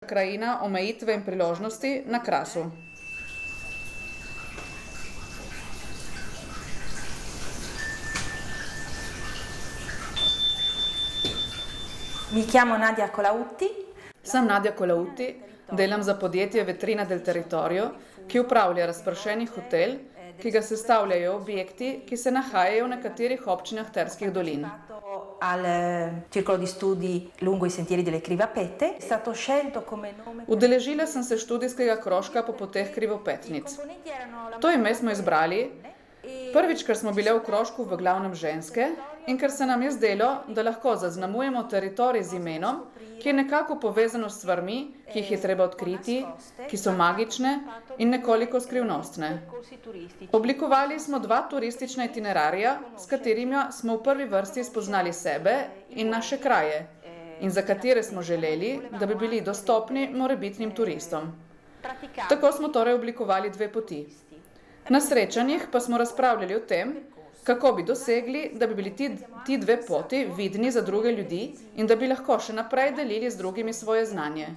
krajina omejitve in priložnosti na Krasu. Mi chiamo Nadia Colautti. Sem Nadia Colautti, delam za podjetje Vetrina del Territorio, ki upravlja razpršeni hotel, ki ga sestavljajo objekti, ki se nahajajo v nekaterih občinah Terskih dolin. Al circolo di studi lungo i sentieri delle Crivapette. È stato scelto come nome. Udeležila sem se študijskega krožka po poteh Krivopetnic. To ime smo izbrali prvič, ker smo bile v krožku v glavnem ženske in ker se nam je zdelo, da lahko zaznamujemo teritorij z imenom, ki je nekako povezano s stvarmi, ki jih je treba odkriti, ki so magične in nekoliko skrivnostne. Oblikovali smo 2 turistična itinerarija, s katerimi smo v prvi vrsti spoznali sebe in naše kraje in za katere smo želeli, da bi bili dostopni morebitnim turistom. Tako smo torej oblikovali 2 poti. Na srečanjih pa smo razpravljali o tem, kako bi dosegli, da bi bili ti 2 poti vidni za druge ljudi in da bi lahko še naprej delili z drugimi svoje znanje.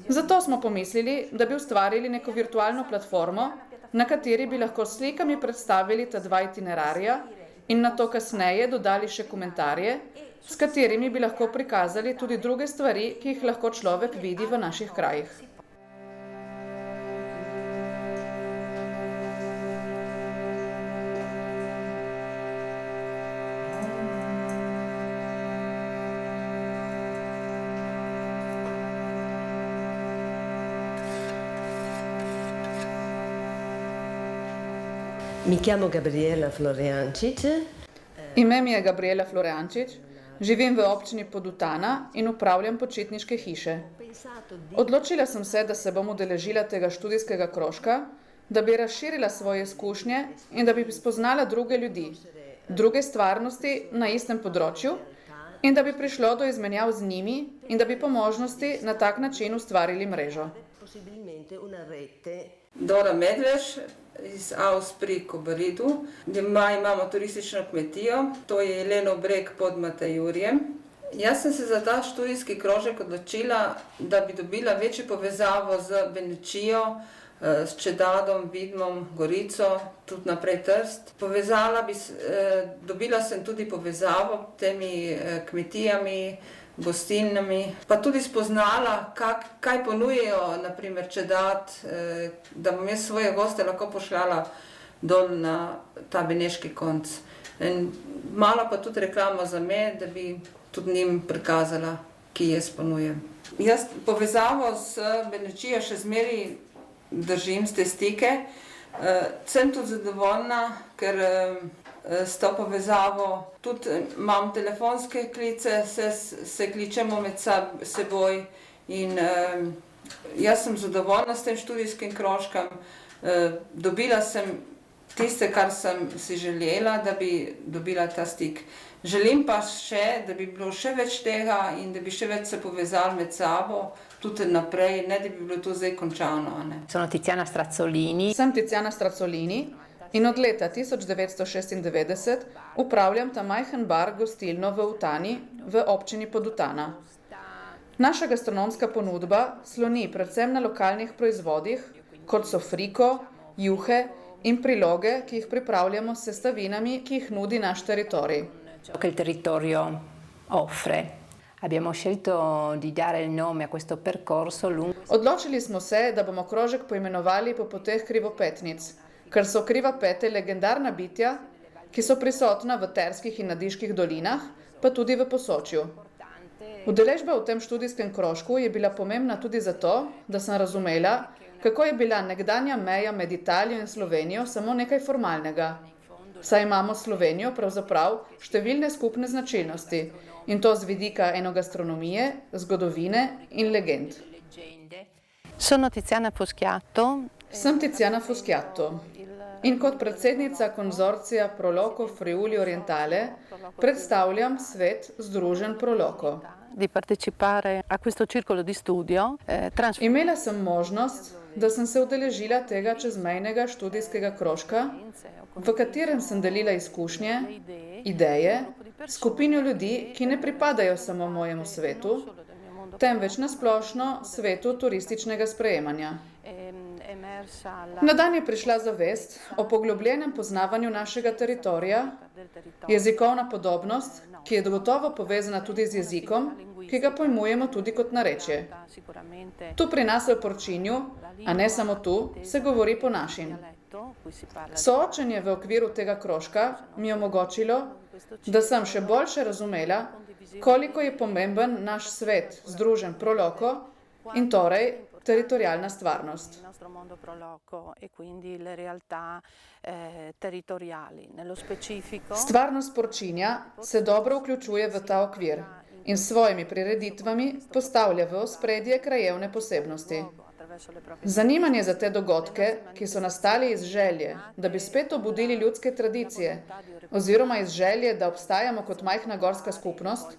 Zato smo pomislili, da bi ustvarili neko virtualno platformo, na kateri bi lahko s slikami predstavili ta 2 itinerarija in nato kasneje dodali še komentarje, s katerimi bi lahko prikazali tudi druge stvari, ki jih lahko človek vidi v naših krajih. Mi chiamo Gabriela Floreančič. Ime mi je Gabriela Floreančič, živim v občini Podutana in upravljam počitniške hiše. Odločila sem se, da se bom udeležila tega študijskega krožka, da bi razširila svoje izkušnje in da bi spoznala druge ljudi, druge stvarnosti na istem področju in da bi prišlo do izmenjav z njimi in da bi po možnosti na tak način ustvarili mrežo. Dora Medveš iz Aus pri Kobaridu, doma imamo turistično kmetijo, to je Jelenov breg pod Matejurjem. Jaz sem se za ta študijski krožek odločila, da bi dobila večjo povezavo z Benečijo, s Čedadom, Vidmom, Gorico, tudi naprej Trst. Dobila sem tudi povezavo temi kmetijami, gostilnami, pa tudi spoznala, kaj ponujejo, naprimer Čedad, da bom jaz svoje goste lahko pošljala dol na ta beneški konc. In malo pa tudi reklamo za me, da bi tudi njim prikazala, ki jaz ponujem. Jaz povezavo s Benečijo še zmeraj držim s te stike. Sem tudi zadovoljna, ker s to povezavo tudi imam telefonske klice, se kličemo med seboj in jaz sem zadovoljna s tem študijskim krožkom. Dobila sem tiste, kar sem si želela, da bi dobila ta stik. Želim pa še, da bi bilo še več tega in da bi še več se povezali med sabo, tudi naprej, ne da bi bilo to zdaj končano. Sono Tiziana Strazzolini. Sem Tiziana Strazzolini in od leta 1996 upravljam ta majhen bar gostilno v Utani v občini Podutana. Naša gastronomska ponudba sloni predvsem na lokalnih proizvodih, kot so friko, juhe in priloge, ki jih pripravljamo s sestavinami, ki jih nudi naš teritorij. Ciò che il territorio offre. Abbiamo scelto di dare il nome a questo percorso lungo. Odločili smo se, da bomo krožek poimenovali po poteh Krivopetnic, ker so Krivapete legendarna bitja, ki so prisotna v Terskih in Nadiških dolinah, pa tudi v Posočju. Udeležba v tem študijskem krožku je bila pomembna tudi zato, da sem razumela, kako je bila nekdanja meja med Italijo in Slovenijo samo nekaj formalnega. Saj imamo s Slovenijo pravzaprav številne skupne značilnosti in to z vidika enogastronomije, zgodovine in legend. Sono Tiziana Foschiatto. Sem Tiziana Foschiatto in kot predsednica konzorcija Proloco Friuli Orientale predstavljam svet združenj Proloco. Di partecipare a questo circolo di studio. Imela sem možnost, da sem se udeležila tega čezmejnega študijskega krožka, v katerem sem delila izkušnje, ideje, skupino ljudi, ki ne pripadajo samo mojemu svetu, temveč na splošno svetu turističnega sprejemanja. Na dan je prišla zavest o poglobljenem poznavanju našega teritorija, jezikovna podobnost, ki je gotovo povezana tudi z jezikom, ki ga pojmujemo tudi kot narečje. Tu pri nas v Porčinju, a ne samo tu, se govori po našim. Soočenje v okviru tega krožka mi je omogočilo, da sem še boljše razumela, koliko je pomemben naš svet, združen pro loco, in torej teritorijalna stvarnost. Stvarnost Porčinja se dobro vključuje v ta okvir in s svojimi prireditvami postavlja v ospredje krajevne posebnosti. Zanimanje za te dogodke, ki so nastali iz želje, da bi spet obudili ljudske tradicije, oziroma iz želje, da obstajamo kot majhna gorska skupnost,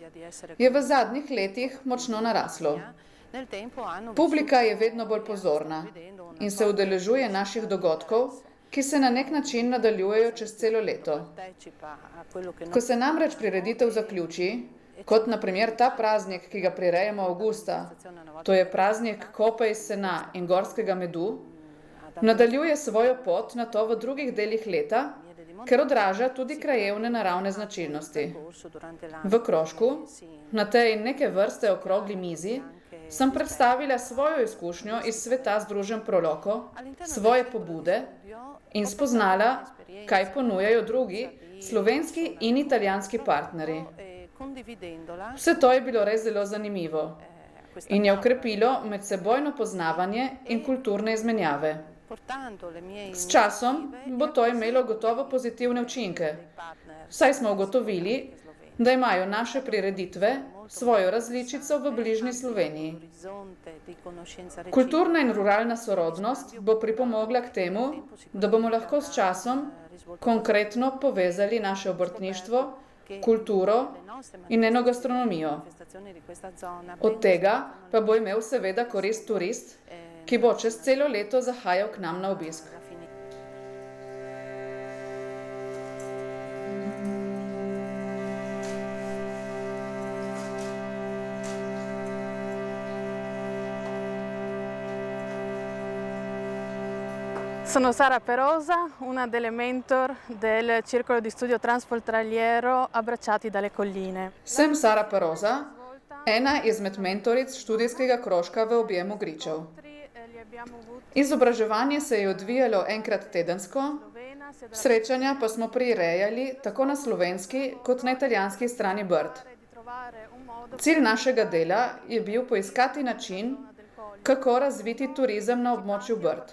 je v zadnjih letih močno naraslo. Publika je vedno bolj pozorna in se udeležuje naših dogodkov, ki se na nek način nadaljujejo čez celo leto. Ko se namreč prireditev zaključi, kot na primer ta praznik, ki ga prirejamo avgusta, to je praznik kope iz sena in gorskega medu, nadaljuje svojo pot na to v drugih delih leta, ker odraža tudi krajevne naravne značilnosti. V krožku, na tej neke vrste okrogli mizi, sem predstavila svojo izkušnjo iz sveta združen pro loco, svoje pobude in spoznala, kaj ponujajo drugi slovenski in italijanski partnerji. Vse to je bilo res zelo zanimivo in je okrepilo medsebojno poznavanje in kulturne izmenjave. S časom bo to imelo gotovo pozitivne učinke, saj smo ugotovili, da imajo naše prireditve svojo različico v bližnji Sloveniji. Kulturna in ruralna sorodnost bo pripomogla k temu, da bomo lahko s časom konkretno povezali naše obrtništvo, kulturo in enogastronomijo. Od tega pa bo imel seveda korist turist, ki bo čez celo leto zahajal k nam na obisk. Sono Sara Perosa, una delle mentor del Circolo di Studio Transfrontaliero Abbracciati dalle Colline. Sem Sara Perosa, ena izmed mentoric študijskega krožka v objemu Gričev. Izobraževanje se je odvijalo enkrat tedensko, srečanja pa smo prirejali tako na slovenski kot na italijanski strani Brd. Cilj našega dela je bil poiskati način, kako razviti turizem na območju Brd.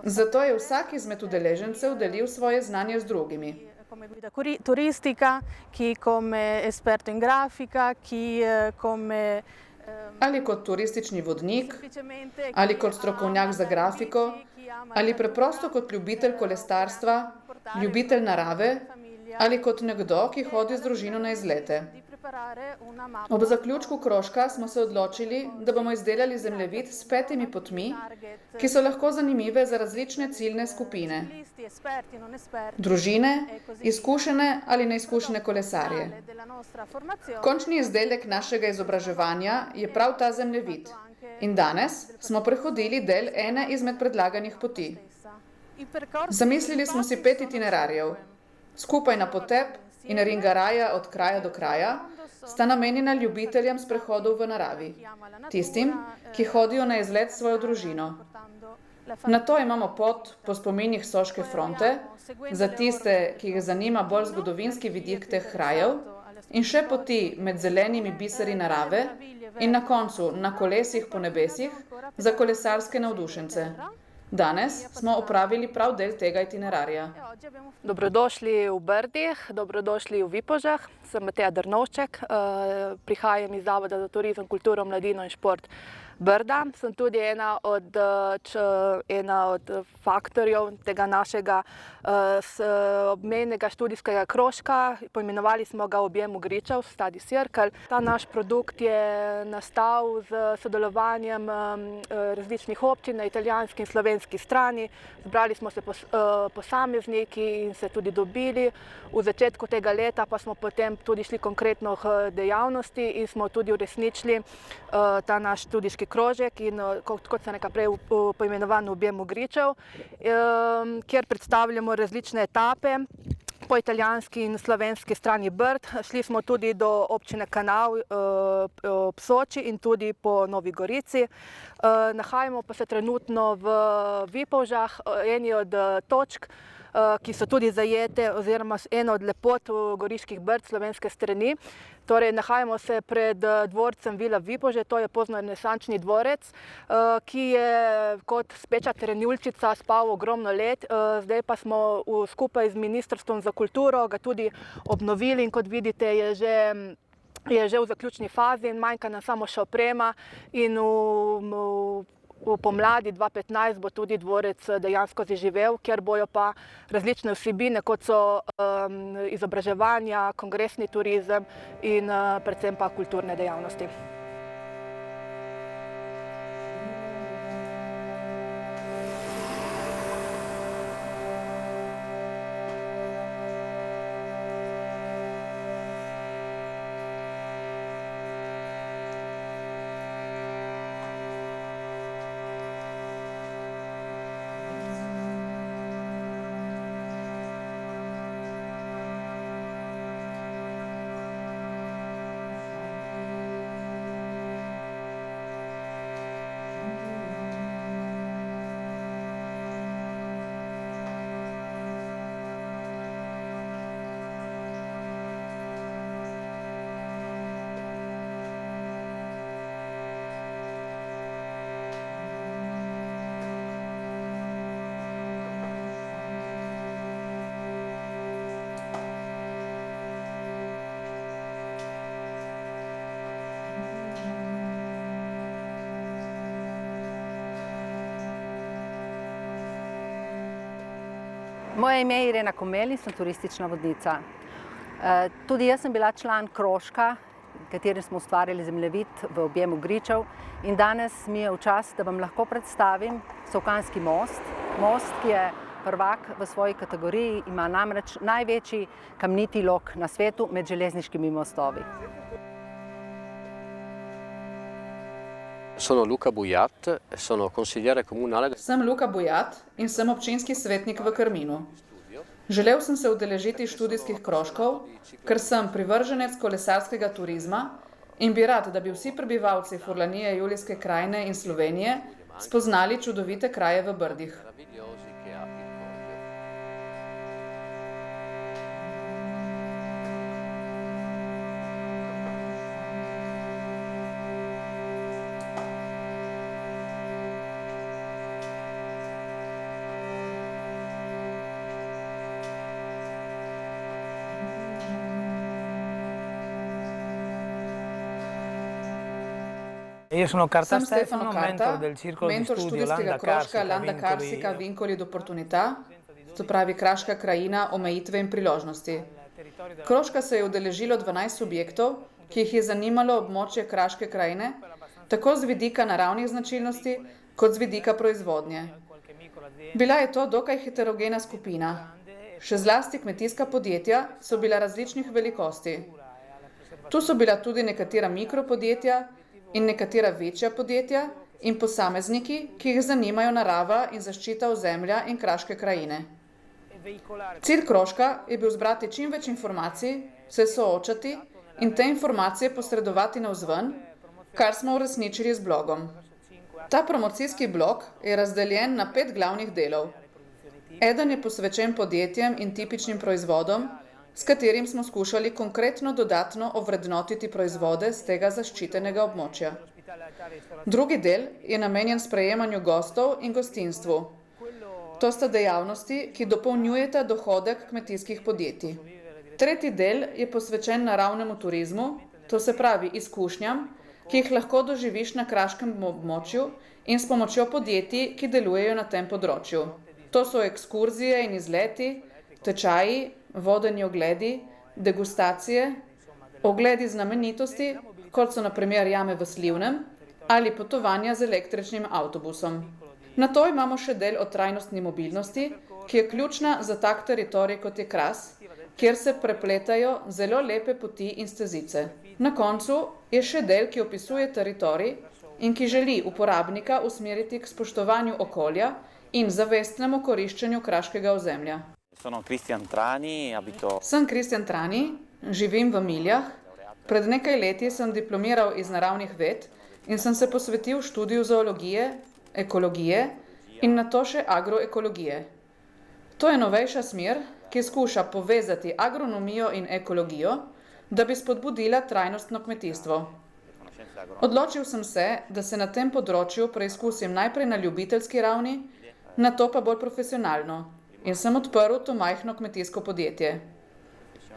Zato je vsak izmed udeležencev delil svoje znanje z drugimi. Come guida turistica, chi come esperto in grafica, chi come Ali kot turistični vodnik, ali kot strokovnjak za grafiko, ali preprosto kot ljubitelj kolesarstva, ljubitelj narave, ali kot nekdo, ki hodi z družino na izlete. Ob zaključku krožka smo se odločili, da bomo izdelali zemljevid s 5 potmi, ki so lahko zanimive za različne ciljne skupine. Družine, izkušene ali neizkušene kolesarje. Končni izdelek našega izobraževanja je prav ta zemljevid. In danes smo prehodili del ene izmed predlaganih poti. Zamislili smo si 5 itinerarjev. Skupaj na potep in ringaraja od kraja do kraja sta namenjena ljubiteljem sprehodov v naravi, tistim, ki hodijo na izlet s svojo družino. Nato imamo pot po spomenih Soške fronte, za tiste, ki jih zanima bolj zgodovinski vidik teh krajev, in še poti med zelenimi biseri narave in na koncu na kolesih po nebesih za kolesarske navdušence. Danes smo opravili prav del tega itinerarja. Dobrodošli v Brdih, dobrodošli v Vipožah. Sem Mateja Drnovšček, prihajam iz Zavoda za turizem, kulturo, mladino in šport Brda. Sem tudi ena od faktorjev tega našega obmejnega študijskega krožka. Poimenovali smo ga Objem Ugričev, Study Circle. Ta naš produkt je nastal z sodelovanjem različnih občin na italijanski in slovenski strani. Zbrali smo se posamezniki in se tudi dobili. V začetku tega leta pa smo potem tudi šli konkretno k dejavnosti in smo tudi uresničili ta naš študijski krožek in kot se nekaj prej poimenovan Objem Ugričev, kjer predstavljamo različne etape po italijanski in slovenski strani Brd. Šli smo tudi do občine Kanal ob Soči in tudi po Novi Gorici. Nahajamo pa se trenutno v Vipavžah, eni od točk, ki so tudi zajete oziroma ena od lepot Goriških Brd slovenske strani. Torej, nahajamo se pred dvorcem Vila Vipavže, to je poznorenesančni dvorec, ki je kot speča terenjulčica spal ogromno let. Zdaj pa smo skupaj z Ministrstvom za kulturo ga tudi obnovili in kot vidite je že v zaključni fazi in manjka nam samo še oprema in v pomladi 2015 bo tudi dvorec dejansko zaživel, kjer bojo pa različne vsebine, kot so izobraževanja, kongresni turizem in predvsem pa kulturne dejavnosti. Moje ime je Irena Komeli, sem turistična vodnica. Tudi jaz sem bila član krožka, katerim smo ustvarjali zemljevid v Objemu Ugričev in danes mi je v čast, da vam lahko predstavim Solkanski most. Most, ki je prvak v svoji kategoriji, ima namreč največji kamniti lok na svetu med železniškimi mostovi. Sono Luca Bujat, sono consigliere comunale. Sem Luka Bujat in sem občinski svetnik v Krminu. Želel sem se udeležiti študijskih krožkov, ker sem privrženec kolesarskega turizma in bi rad, da bi vsi prebivalci Furlanije, Julijske krajine in Slovenije spoznali čudovite kraje v Brdih. Io sono Carta Sem Stefano, mentor del Circolo di Studio Landa Karsika Vincoli d'Opportunità, to pravi Kraška krajina, omejitve in priložnosti. Krožka se je udeležilo 12 subjektov, ki jih je zanimalo območje Kraške krajine, tako z vidika naravnih značilnosti, kot z vidika proizvodnje. Bila je to dokaj heterogena skupina. Še zlasti kmetijska podjetja so bila različnih velikosti. Tu so bila tudi nekatera mikropodjetja in nekatera večja podjetja in posamezniki, ki jih zanimajo narava in zaščita ozemlja in kraške krajine. Cilj krožka je bil zbrati čim več informacij, se soočati in te informacije posredovati navzven, kar smo uresničili z blogom. Ta promocijski blog je razdeljen na 5 glavnih delov. Eden je posvečen podjetjem in tipičnim proizvodom, s katerim smo skušali konkretno dodatno ovrednotiti proizvode z tega zaščitenega območja. Drugi del je namenjen sprejemanju gostov in gostinstvu. To sta dejavnosti, ki dopolnjujeta dohodek kmetijskih podjetij. Tretji del je posvečen naravnemu turizmu, to se pravi izkušnjam, ki jih lahko doživiš na kraškem območju in s pomočjo podjetij, ki delujejo na tem področju. To so ekskurzije in izleti, tečaji, vodeni ogledi, degustacije, ogledi znamenitosti, kot so na primer jame v Slivnem, ali potovanja z električnim avtobusom. Na to imamo še del o trajnostni mobilnosti, ki je ključna za tak teritorij kot je Kras, kjer se prepletajo zelo lepe poti in stezice. Na koncu je še del, ki opisuje teritorij in ki želi uporabnika usmeriti k spoštovanju okolja in zavestnemu koriščenju kraškega ozemlja. Sem Kristjan Trani, živim v Miljah. Pred nekaj leti sem diplomiral iz naravnih ved in sem se posvetil študiju zoologije, ekologije in nato še agroekologije. To je novejša smer, ki skuša povezati agronomijo in ekologijo, da bi spodbudila trajnostno kmetijstvo. Odločil sem se, da se na tem področju preizkusim najprej na ljubiteljski ravni, nato pa bolj profesionalno in sem odprl to majhno kmetijsko podjetje.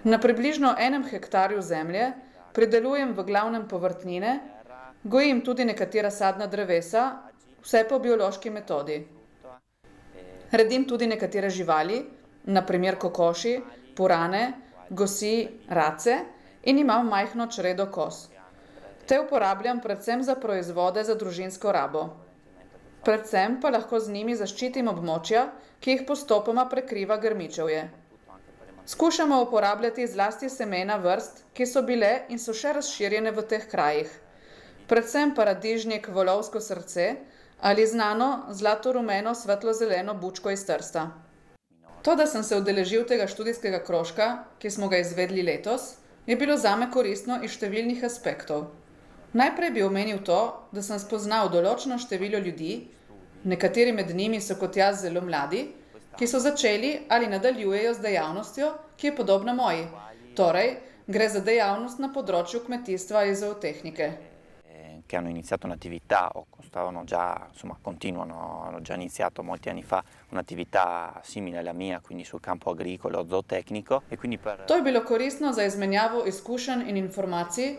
Na približno 1 hektarju zemlje pridelujem v glavnem povrtnine, gojim tudi nekatera sadna drevesa, vse po biološki metodi. Redim tudi nekatere živali, na primer kokoši, purane, gosi, race in imam majhno čredo koz. Te uporabljam predvsem za proizvode za družinsko rabo. Predvsem pa lahko z njimi zaščitim območja, ki jih postopoma prekriva grmičevje. Skušamo uporabljati zlasti semena vrst, ki so bile in so še razširjene v teh krajih. Predvsem paradižnik volovsko srce ali znano zlato-rumeno svetlo-zeleno bučko iz Trsta. To, da sem se udeležil tega študijskega krožka, ki smo ga izvedli letos, je bilo zame koristno iz številnih aspektov. Najprej bi omenil to, da sem spoznal določeno število ljudi, nekateri med njimi so kot jaz zelo mladi, ki so začeli ali nadaljujejo z dejavnostjo, ki je podobna moji. Torej, gre za dejavnost na področju kmetijstva in zootehnike. Che hanno iniziato un'attività o continuano, hanno già iniziato molti anni fa un'attività simile alla mia, quindi sul campo agricolo, zootecnico. To je bilo koristno za izmenjavo izkušenj in informacij,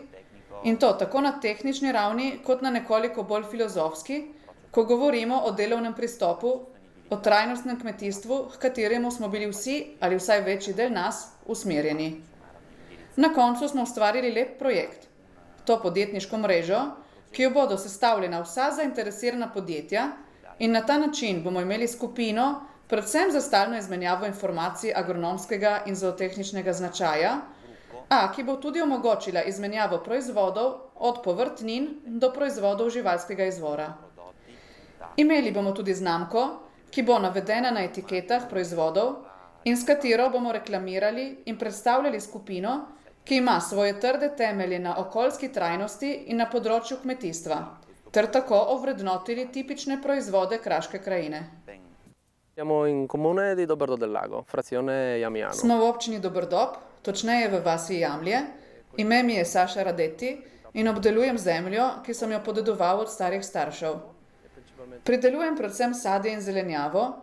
in to tako na tehnični ravni, kot na nekoliko bolj filozofski, ko govorimo o delovnem pristopu, o trajnostnem kmetijstvu, h kateremu smo bili vsi, ali vsaj večji del nas, usmerjeni. Na koncu smo ustvarili lep projekt, to podjetniško mrežo, ki jo bodo sestavljena vsa zainteresirana podjetja in na ta način bomo imeli skupino, predvsem za stalno izmenjavo informacij agronomskega in zootehničnega značaja, ki bo tudi omogočila izmenjavo proizvodov od povrtnin do proizvodov živalskega izvora. Imeli bomo tudi znamko, ki bo navedena na etiketah proizvodov in s katero bomo reklamirali in predstavljali skupino, ki ima svoje trde temelje na okoljski trajnosti in na področju kmetijstva, ter tako ovrednotili tipične proizvode kraške krajine. Siamo in comune di Doberdo del Lago, frazione Jamiano. Smo v občini Doberdob, točneje v vasi Jamlje. Ime mi je Saša Radetti in obdelujem zemljo, ki sem jo podedoval od starih staršev. Pridelujem predvsem sadje in zelenjavo,